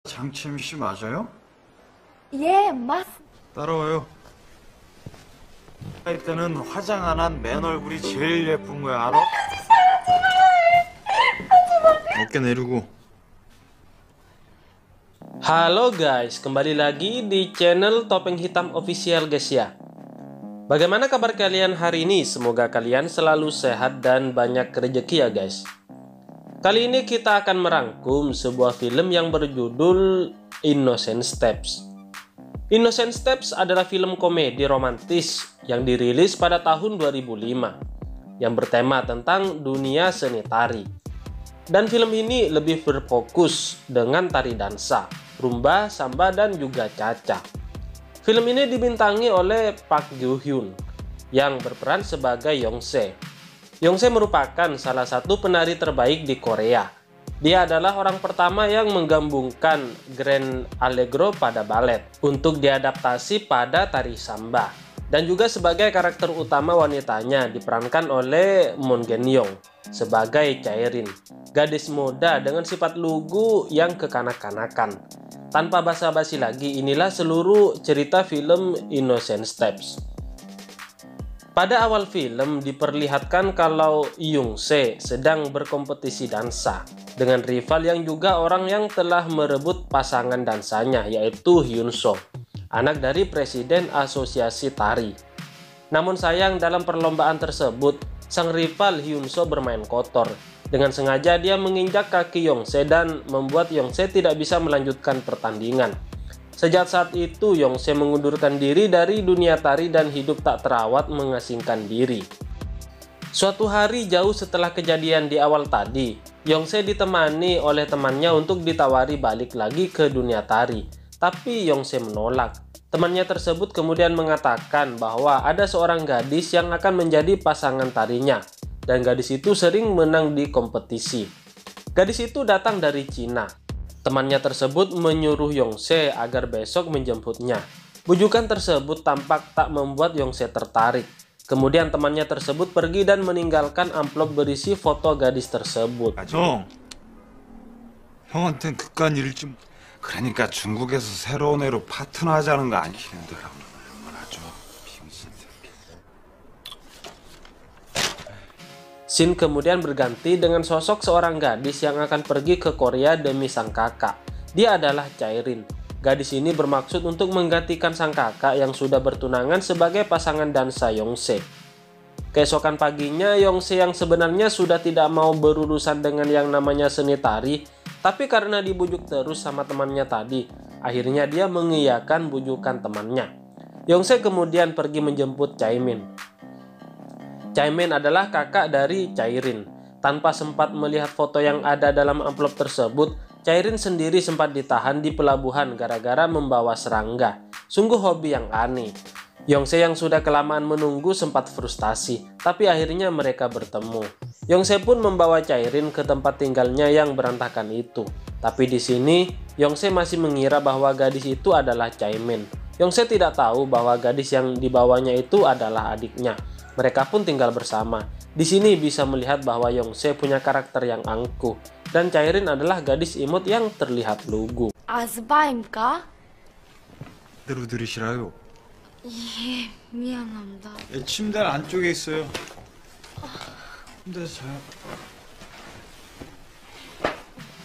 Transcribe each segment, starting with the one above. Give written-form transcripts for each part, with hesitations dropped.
장채미 씨 맞아요? 예, 맞. 따라와요. 이때는 화장 안 한 맨 얼굴이 제일 예쁜 거야, 알아? 어깨 내리고. Halo guys, kembali lagi di channel Topeng Hitam Official guys ya. Bagaimana kabar kalian hari ini? Semoga kalian selalu sehat dan banyak rezeki ya guys. Kali ini kita akan merangkum sebuah film yang berjudul Innocent Steps. Innocent Steps adalah film komedi romantis yang dirilis pada tahun 2005 yang bertema tentang dunia seni tari. Dan film ini lebih berfokus dengan tari dansa, rumba, samba, dan juga caca. Film ini dibintangi oleh Park Gyu Hyun yang berperan sebagai Yongse. Yongse merupakan salah satu penari terbaik di Korea. Dia adalah orang pertama yang menggabungkan Grand Allegro pada balet untuk diadaptasi pada tari samba. Dan juga sebagai karakter utama wanitanya diperankan oleh Moon Gen-young sebagai Chaerin, gadis muda dengan sifat lugu yang kekanak-kanakan. Tanpa basa-basi lagi, inilah seluruh cerita film Innocent Steps. Pada awal film diperlihatkan kalau Yongse sedang berkompetisi dansa dengan rival yang juga orang yang telah merebut pasangan dansanya, yaitu Hyun So, anak dari Presiden Asosiasi Tari. Namun sayang dalam perlombaan tersebut, sang rival Hyun So bermain kotor. Dengan sengaja dia menginjak kaki Yongse dan membuat Yongse tidak bisa melanjutkan pertandingan. Sejak saat itu Yongse mengundurkan diri dari dunia tari dan hidup tak terawat mengasingkan diri. Suatu hari jauh setelah kejadian di awal tadi, Yongse ditemani oleh temannya untuk ditawari balik lagi ke dunia tari. Tapi Yongse menolak. Temannya tersebut kemudian mengatakan bahwa ada seorang gadis yang akan menjadi pasangan tarinya. Dan gadis itu sering menang di kompetisi. Gadis itu datang dari Cina. Temannya tersebut menyuruh Yongse agar besok menjemputnya. Bujukan tersebut tampak tak membuat Yongse tertarik. Kemudian temannya tersebut pergi dan meninggalkan amplop berisi foto gadis tersebut. 형, 형한텐 그깟 일 좀. 그러니까 중국에서 새로운 애로 파트너 하자는 거 아니시는데 얼마나 좀 빙신 새끼. Scene kemudian berganti dengan sosok seorang gadis yang akan pergi ke Korea demi sang kakak. Dia adalah Chaerin. Gadis ini bermaksud untuk menggantikan sang kakak yang sudah bertunangan sebagai pasangan dansa Yongse. Keesokan paginya, Yongse yang sebenarnya sudah tidak mau berurusan dengan yang namanya seni tari, tapi karena dibujuk terus sama temannya tadi, akhirnya dia mengiyakan bujukan temannya. Yongse kemudian pergi menjemput Chaemin. Chaemin adalah kakak dari Chaerin. Tanpa sempat melihat foto yang ada dalam amplop tersebut, Chaerin sendiri sempat ditahan di pelabuhan gara-gara membawa serangga. Sungguh hobi yang aneh. Yongse yang sudah kelamaan menunggu sempat frustasi, tapi akhirnya mereka bertemu. Yongse pun membawa Chaerin ke tempat tinggalnya yang berantakan itu. Tapi di sini, Yongse masih mengira bahwa gadis itu adalah Chaemin. Yongse tidak tahu bahwa gadis yang dibawanya itu adalah adiknya. Mereka pun tinggal bersama. Di sini bisa melihat bahwa Yongse punya karakter yang angkuh dan Chaerin adalah gadis imut yang terlihat lugu. 아스바입니까? 대로 들이시라요. 예, 미안합니다. 침대 안쪽에 있어요. 침대에서 자요.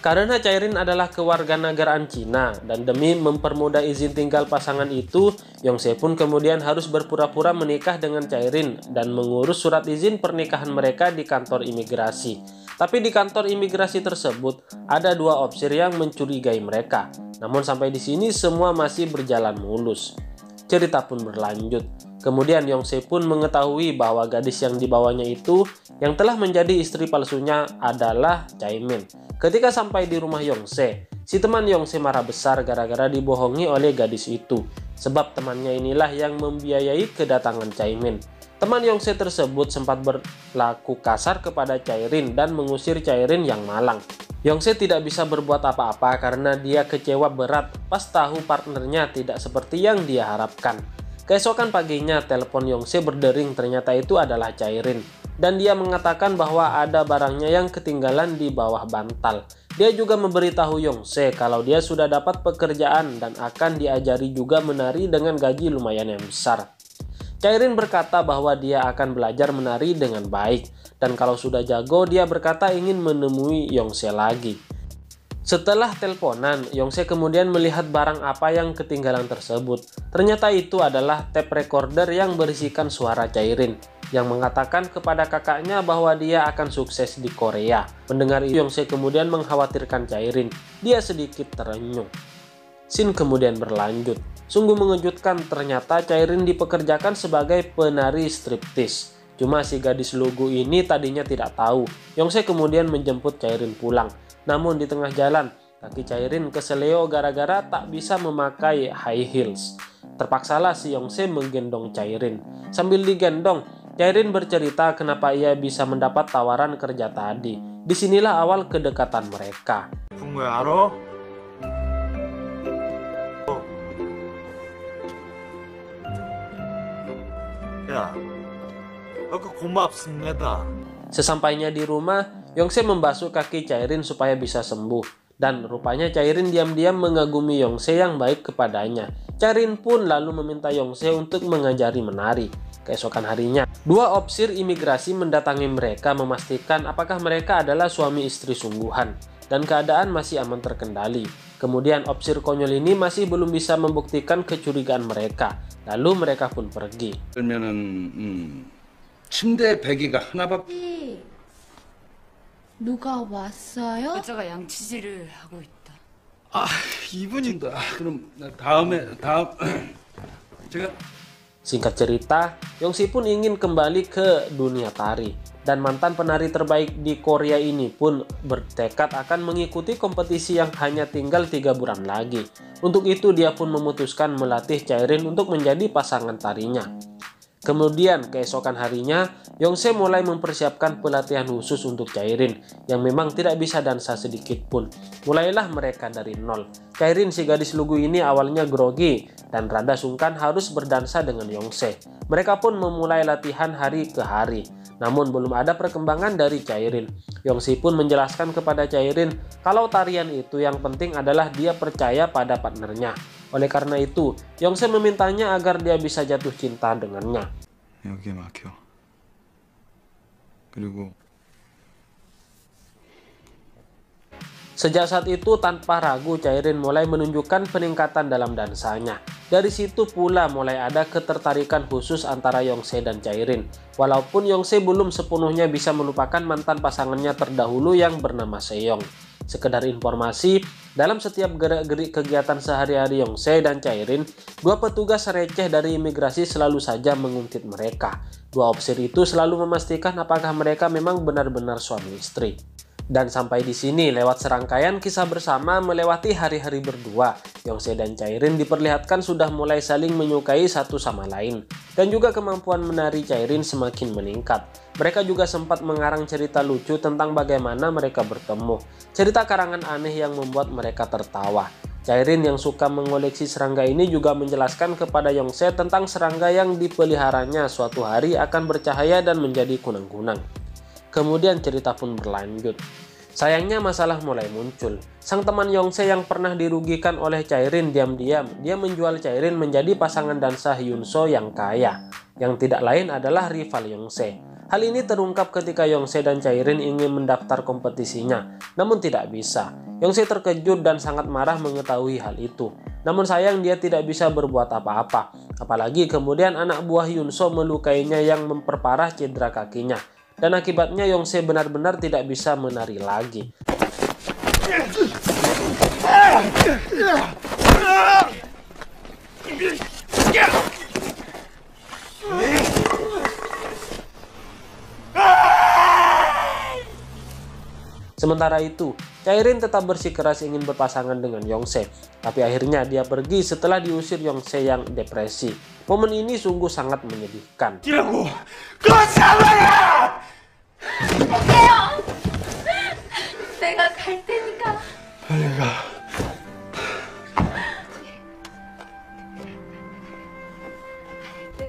Karena Chaerin adalah kewarganegaraan Cina dan demi mempermudah izin tinggal pasangan itu, Yongse pun kemudian harus berpura-pura menikah dengan Chaerin dan mengurus surat izin pernikahan mereka di kantor imigrasi. Tapi di kantor imigrasi tersebut ada dua opsir yang mencurigai mereka. Namun sampai di sini semua masih berjalan mulus. Cerita pun berlanjut. Kemudian Yongse pun mengetahui bahwa gadis yang dibawanya itu yang telah menjadi istri palsunya adalah Chaemin. Ketika sampai di rumah Yongse, si teman Yongse marah besar gara-gara dibohongi oleh gadis itu. Sebab temannya inilah yang membiayai kedatangan Chaemin. Teman Yongse tersebut sempat berlaku kasar kepada Chaerin dan mengusir Chaerin yang malang. Yongse tidak bisa berbuat apa-apa karena dia kecewa berat pas tahu partnernya tidak seperti yang dia harapkan. Keesokan paginya, telepon Yongse berdering, ternyata itu adalah Chaerin. Dan dia mengatakan bahwa ada barangnya yang ketinggalan di bawah bantal. Dia juga memberitahu Yongse kalau dia sudah dapat pekerjaan dan akan diajari juga menari dengan gaji lumayan yang besar. Chaerin berkata bahwa dia akan belajar menari dengan baik, dan kalau sudah jago dia berkata ingin menemui Yongse lagi. Setelah teleponan, Yongse kemudian melihat barang apa yang ketinggalan tersebut. Ternyata itu adalah tape recorder yang berisikan suara Chaerin, yang mengatakan kepada kakaknya bahwa dia akan sukses di Korea. Mendengar itu, Yongse kemudian mengkhawatirkan Chaerin. Dia sedikit terenyuh. Scene kemudian berlanjut. Sungguh mengejutkan, ternyata Chaerin dipekerjakan sebagai penari striptease. Cuma si gadis lugu ini tadinya tidak tahu. Yongse kemudian menjemput Chaerin pulang. Namun di tengah jalan, kaki Chaerin keseleo gara-gara tak bisa memakai high heels. Terpaksalah si Yongse menggendong Chaerin. Sambil digendong, Chaerin bercerita kenapa ia bisa mendapat tawaran kerja tadi. Disinilah awal kedekatan mereka. 풍구야 알아? 야, 고맙습니다. Sesampainya di rumah, Yongse membasuh kaki Chaerin supaya bisa sembuh. Dan rupanya Chaerin diam-diam mengagumi Yongse yang baik kepadanya. Chaerin pun lalu meminta Yongse untuk mengajari menari. Keesokan harinya, dua opsir imigrasi mendatangi mereka memastikan apakah mereka adalah suami istri sungguhan. Dan keadaan masih aman terkendali. Kemudian opsir konyol ini masih belum bisa membuktikan kecurigaan mereka. Lalu mereka pun pergi. 그러면은 침대 베개가 하나밖에. 누가 왔어요? 여자가 양치질을 하고 있다. 아, 이분인가? 그럼 다음 제가 Singkat cerita, Yongse pun ingin kembali ke dunia tari. Dan mantan penari terbaik di Korea ini pun bertekad akan mengikuti kompetisi yang hanya tinggal 3 bulan lagi. Untuk itu dia pun memutuskan melatih Chaerin untuk menjadi pasangan tarinya. Kemudian keesokan harinya, Yongse mulai mempersiapkan pelatihan khusus untuk Chaerin yang memang tidak bisa dansa sedikit pun. Mulailah mereka dari nol. Chaerin si gadis lugu ini awalnya grogi dan rada sungkan harus berdansa dengan Yongse. Mereka pun memulai latihan hari ke hari. Namun belum ada perkembangan dari Chaerin. Yongse pun menjelaskan kepada Chaerin kalau tarian itu yang penting adalah dia percaya pada partnernya. Oleh karena itu, Yongse memintanya agar dia bisa jatuh cinta dengannya. 여기에 막혀. 그리고 Sejak saat itu tanpa ragu Chaerin mulai menunjukkan peningkatan dalam dansanya. Dari situ pula mulai ada ketertarikan khusus antara Yongse dan Chaerin. Walaupun Yongse belum sepenuhnya bisa melupakan mantan pasangannya terdahulu yang bernama Seong. Sekedar informasi, dalam setiap gerak-gerik kegiatan sehari-hari Yongse dan Chaerin, dua petugas receh dari imigrasi selalu saja menguntit mereka. Dua opsir itu selalu memastikan apakah mereka memang benar-benar suami istri. Dan sampai di sini lewat serangkaian kisah bersama melewati hari-hari berdua, Yongse dan Chaerin diperlihatkan sudah mulai saling menyukai satu sama lain. Dan juga kemampuan menari Chaerin semakin meningkat. Mereka juga sempat mengarang cerita lucu tentang bagaimana mereka bertemu. Cerita karangan aneh yang membuat mereka tertawa. Chaerin yang suka mengoleksi serangga ini juga menjelaskan kepada Yongse tentang serangga yang dipeliharanya suatu hari akan bercahaya dan menjadi kunang-kunang. Kemudian cerita pun berlanjut. Sayangnya masalah mulai muncul. Sang teman Yongse yang pernah dirugikan oleh Chaerin diam-diam, dia menjual Chaerin menjadi pasangan dansa Hyunso yang kaya, yang tidak lain adalah rival Yongse. Hal ini terungkap ketika Yongse dan Chaerin ingin mendaftar kompetisinya, namun tidak bisa. Yongse terkejut dan sangat marah mengetahui hal itu. Namun sayang dia tidak bisa berbuat apa-apa. Apalagi kemudian anak buah Hyunso melukainya yang memperparah cedera kakinya. Dan akibatnya Yongse benar-benar tidak bisa menari lagi. Sementara itu, Chaerin tetap bersikeras ingin berpasangan dengan Yongse. Tapi akhirnya dia pergi setelah diusir Yongse yang depresi. Momen ini sungguh sangat menyedihkan. 내가 갈 테니까. 빨리 가.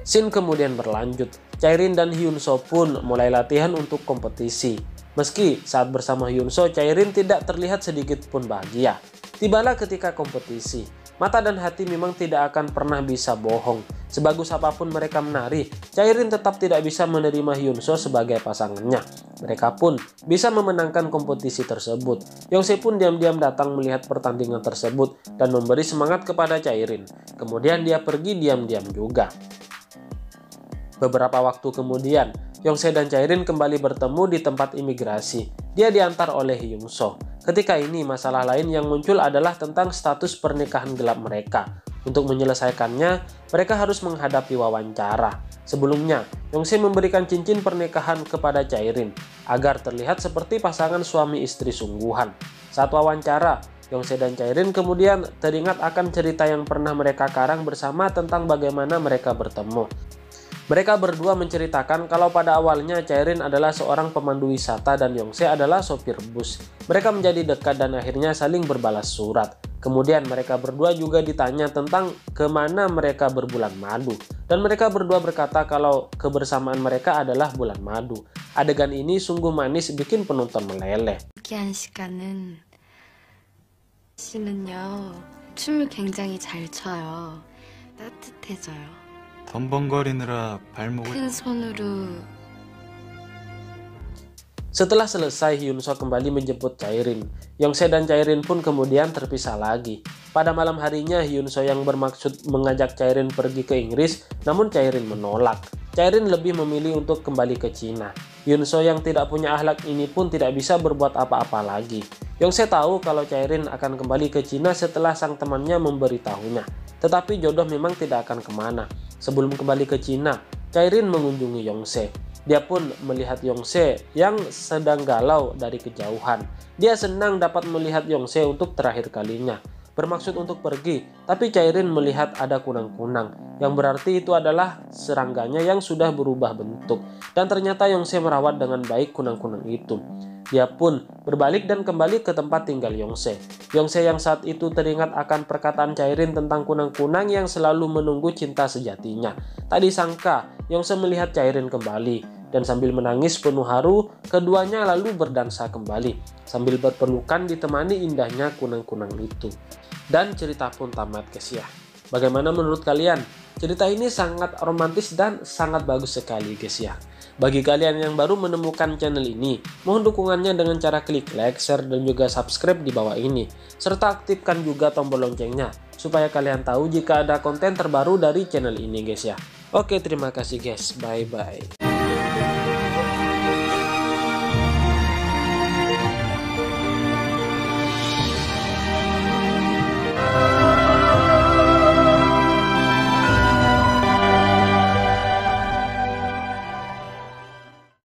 Scene kemudian berlanjut. Chaerin dan Hyunso pun mulai latihan untuk kompetisi. Meski saat bersama Hyunso, Chaerin tidak terlihat sedikit pun bahagia. Tibalah ketika kompetisi. Mata dan hati memang tidak akan pernah bisa bohong. Sebagus apapun mereka menari, Chaerin tetap tidak bisa menerima Hyunso sebagai pasangannya. Mereka pun bisa memenangkan kompetisi tersebut. Yongse pun diam-diam datang melihat pertandingan tersebut dan memberi semangat kepada Chaerin. Kemudian dia pergi diam-diam juga. Beberapa waktu kemudian, Yongse dan Chaerin kembali bertemu di tempat imigrasi. Dia diantar oleh Hyunso. Ketika ini, masalah lain yang muncul adalah tentang status pernikahan gelap mereka. Untuk menyelesaikannya, mereka harus menghadapi wawancara. Sebelumnya, Yongse memberikan cincin pernikahan kepada Chaerin agar terlihat seperti pasangan suami istri sungguhan. Saat wawancara, Yongse dan Chaerin kemudian teringat akan cerita yang pernah mereka karang bersama tentang bagaimana mereka bertemu. Mereka berdua menceritakan kalau pada awalnya Chaerin adalah seorang pemandu wisata dan Yongse adalah sopir bus. Mereka menjadi dekat dan akhirnya saling berbalas surat. Kemudian mereka berdua juga ditanya tentang kemana mereka berbulan madu. Dan mereka berdua berkata kalau kebersamaan mereka adalah bulan madu. Adegan ini sungguh manis bikin penonton meleleh. 기한 시간은 씨는요 춤을 굉장히 잘 춰요. 따뜻해져요. 덤벙거리느라 발목을 큰 손으로 Setelah selesai, Hyunso kembali menjemput Chaerin. Yongse dan Chaerin pun kemudian terpisah lagi. Pada malam harinya, Hyunso yang bermaksud mengajak Chaerin pergi ke Inggris, namun Chaerin menolak. Chaerin lebih memilih untuk kembali ke Cina. Hyunso yang tidak punya akhlak ini pun tidak bisa berbuat apa-apa lagi. Yongse tahu kalau Chaerin akan kembali ke Cina setelah sang temannya memberitahunya. Tetapi jodoh memang tidak akan kemana. Sebelum kembali ke Cina, Chaerin mengunjungi Yongse. Dia pun melihat Yongse yang sedang galau dari kejauhan. Dia senang dapat melihat Yongse untuk terakhir kalinya. Bermaksud untuk pergi, tapi Chaerin melihat ada kunang-kunang, yang berarti itu adalah serangganya yang sudah berubah bentuk. Dan ternyata Yongse merawat dengan baik kunang-kunang itu. Dia pun berbalik dan kembali ke tempat tinggal Yongse. Yongse yang saat itu teringat akan perkataan Chaerin tentang kunang-kunang yang selalu menunggu cinta sejatinya. Tak disangka, Yongse melihat Chaerin kembali. Dan sambil menangis penuh haru, keduanya lalu berdansa kembali. Sambil berpelukan ditemani indahnya kunang-kunang itu. Dan cerita pun tamat guys ya. Bagaimana menurut kalian? Cerita ini sangat romantis dan sangat bagus sekali guys ya. Bagi kalian yang baru menemukan channel ini, mohon dukungannya dengan cara klik like, share, dan juga subscribe di bawah ini. Serta aktifkan juga tombol loncengnya, supaya kalian tahu jika ada konten terbaru dari channel ini guys ya. Oke, terima kasih guys, bye-bye.